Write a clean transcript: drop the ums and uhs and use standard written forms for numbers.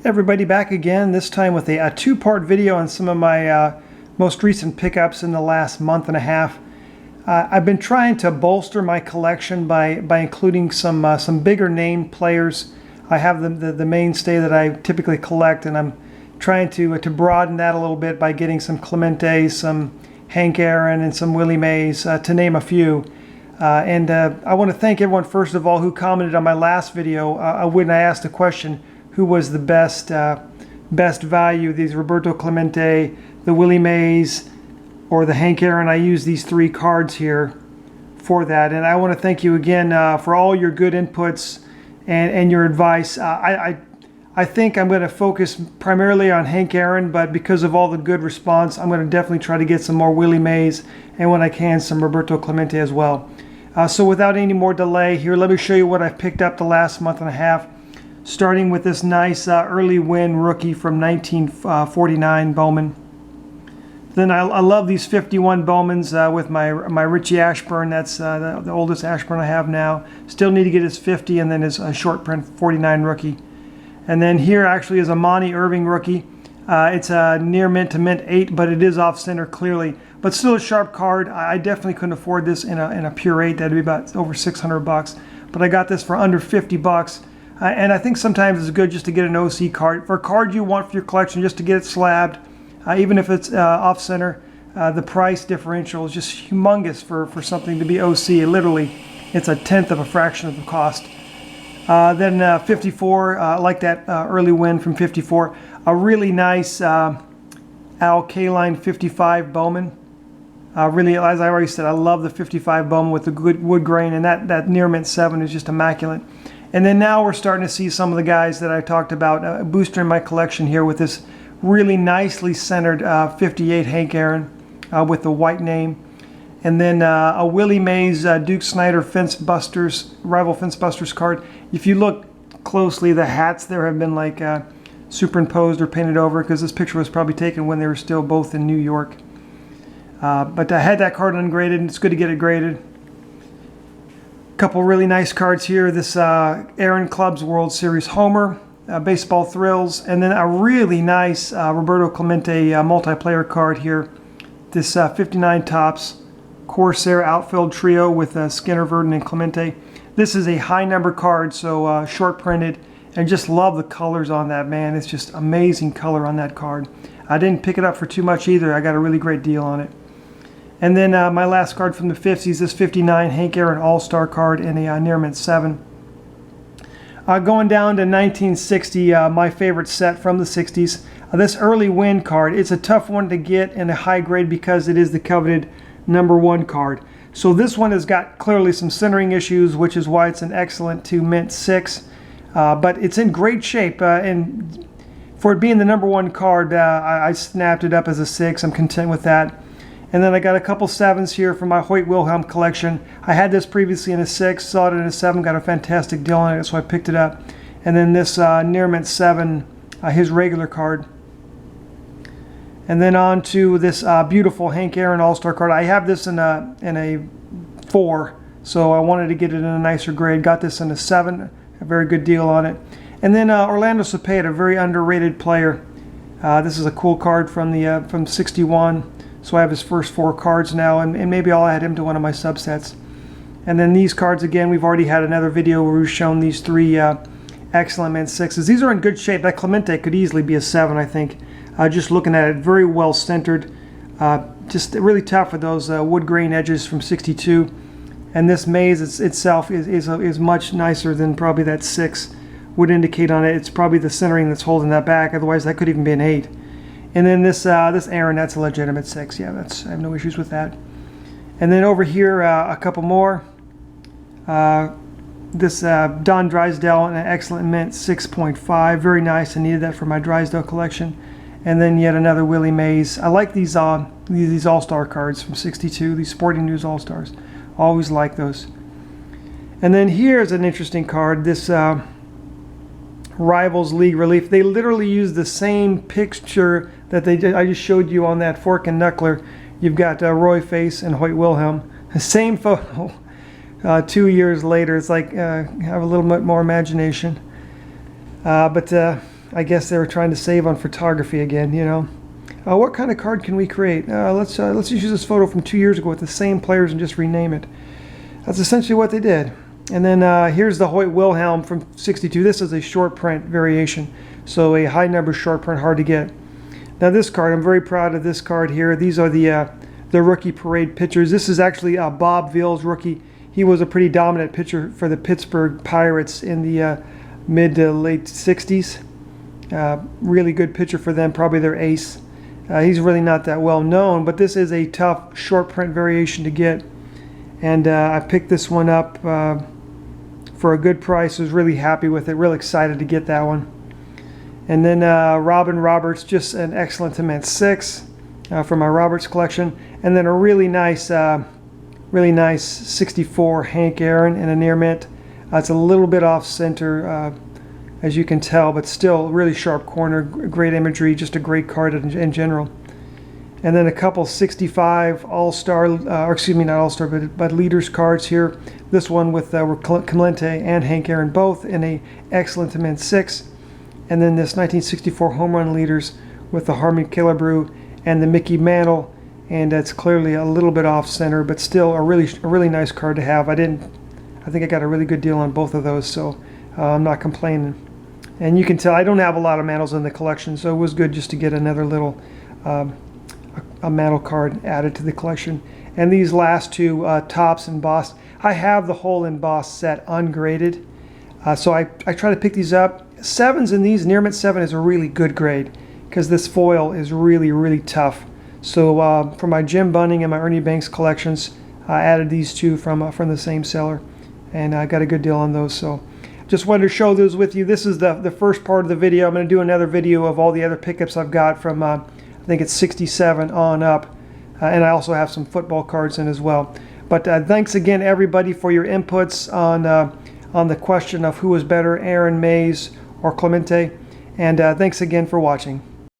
Everybody, back again, this time with a two-part video on some of my most recent pickups in the last month and a half. I've been trying to bolster my collection by including some bigger name players. I have the mainstay that I typically collect, and I'm trying to broaden that a little bit by getting some Clemente, some Hank Aaron, and some Willie Mays, to name a few. I want to thank everyone, first of all, who commented on my last video when I asked the question, who was the best value, these Roberto Clemente, the Willie Mays, or the Hank Aaron. I use these three cards here for that, and I want to thank you again for all your good inputs and your advice. I think I'm going to focus primarily on Hank Aaron, but because of all the good response, I'm going to definitely try to get some more Willie Mays, and when I can, some Roberto Clemente as well. So without any more delay here, let me show you what I've picked up the last month and a half. Starting with this nice early win rookie from 1949 Bowman. Then I love these 51 Bowmans with my Richie Ashburn. That's the oldest Ashburn I have now. Still need to get his 50, and then his short print 49 rookie. And then here actually is a Monty Irving rookie. It's a near mint to mint 8, but it is off center clearly. But still a sharp card. I definitely couldn't afford this in a pure 8. That'd be about over 600 bucks. But I got this for under 50 bucks. And I think sometimes it's good just to get an OC card. For a card you want for your collection, just to get it slabbed, even if it's off center, the price differential is just humongous for something to be OC. Literally, it's a tenth of a fraction of the cost. Then 54, I like that early win from 54. A really nice Al Kaline 55 Bowman. Really, as I already said, I love the 55 Bowman with the good wood grain, and that near mint 7 is just immaculate. And then now we're starting to see some of the guys that I talked about boosting my collection here with this really nicely centered 58 Hank Aaron with the white name. And then a Willie Mays Duke Snider Rival Fence Busters card. If you look closely, the hats there have been like superimposed or painted over, because this picture was probably taken when they were still both in New York. But I had that card ungraded, and it's good to get it graded. Couple really nice cards here. This Aaron Club's World Series Homer, Baseball Thrills, and then a really nice Roberto Clemente multiplayer card here. This 59 Topps Corsair Outfield Trio with Skinner, Verdon, and Clemente. This is a high number card, so short printed, and just love the colors on that, man. It's just amazing color on that card. I didn't pick it up for too much either. I got a really great deal on it. And then my last card from the 50s, this 59 Hank Aaron All-Star card in a near mint 7. Going down to 1960, my favorite set from the 60s. This early win card, it's a tough one to get in a high grade because it is the coveted #1 card. So this one has got clearly some centering issues, which is why it's an excellent to mint 6. But it's in great shape, and for it being the #1 card, I snapped it up as a 6. I'm content with that. And then I got a couple 7s here from my Hoyt Wilhelm collection. I had this previously in a 6, saw it in a 7, got a fantastic deal on it, so I picked it up. And then this near mint 7, his regular card. And then on to this beautiful Hank Aaron All-Star card. I have this in a 4, so I wanted to get it in a nicer grade. Got this in a 7, a very good deal on it. And then Orlando Cepeda, a very underrated player. This is a cool card from 61. So I have his first 4 cards now, and maybe I'll add him to one of my subsets. And then these cards, again, we've already had another video where we've shown these 3 excellent mint 6s. These are in good shape. That Clemente could easily be a 7, I think. Just looking at it, very well centered. Just really tough with those wood grain edges from 62. And this Mays itself is much nicer than probably that 6 would indicate on it. It's probably the centering that's holding that back. Otherwise, that could even be an 8. And then this Aaron, that's a legitimate 6. Yeah, I have no issues with that. And then over here, a couple more. This Don Drysdale, an excellent mint 6.5. Very nice. I needed that for my Drysdale collection. And then yet another Willie Mays. I like these All-Star cards from 62, these Sporting News All-Stars. Always like those. And then here's an interesting card. This Rivals League Relief. They literally use the same picture that I just showed you on that fork and knuckler. You've got Roy Face and Hoyt Wilhelm. The same photo 2 years later. It's like have a little bit more imagination. But I guess they were trying to save on photography again, you know. What kind of card can we create? Let's just use this photo from 2 years ago with the same players and just rename it. That's essentially what they did. And then here's the Hoyt Wilhelm from 62. This is a short print variation, so a high number short print, hard to get. Now this card, I'm very proud of this card here. These are the rookie parade pitchers. This is actually Bob Ville's rookie. He was a pretty dominant pitcher for the Pittsburgh Pirates in the mid to late 60s. Really good pitcher for them, probably their ace. He's really not that well known, but this is a tough short print variation to get. And I picked this one up for a good price. Was really happy with it, real excited to get that one. And then Robin Roberts, just an excellent cement 6 from my Roberts collection. And then a really nice 64 Hank Aaron in a near mint. It's a little bit off center, as you can tell, but still really sharp corner, great imagery, just a great card in general. And then a couple 65 All-Star, or excuse me, not All-Star, but Leaders cards here. This one with Clemente and Hank Aaron both in a excellent to mint 6. And then this 1964 Home Run Leaders with the Harmon Killebrew and the Mickey Mantle. And it's clearly a little bit off center, but still a really nice card to have. I think I got a really good deal on both of those, so I'm not complaining. And you can tell I don't have a lot of mantles in the collection, so it was good just to get another little a mantle card added to the collection. And these last two tops embossed, I have the whole embossed set ungraded, so I try to pick these up. 7s in these, near mint 7 is a really good grade because this foil is really tough. So for my Jim Bunning and my Ernie Banks collections, I added these two from the same seller, and I got a good deal on those. So just wanted to show those with you. This is the first part of the video. I'm going to do another video of all the other pickups I've got from I think it's 67 on up, and I also have some football cards in as well. But thanks again everybody for your inputs on the question of who was better, Aaron, Mays or Clemente, and thanks again for watching.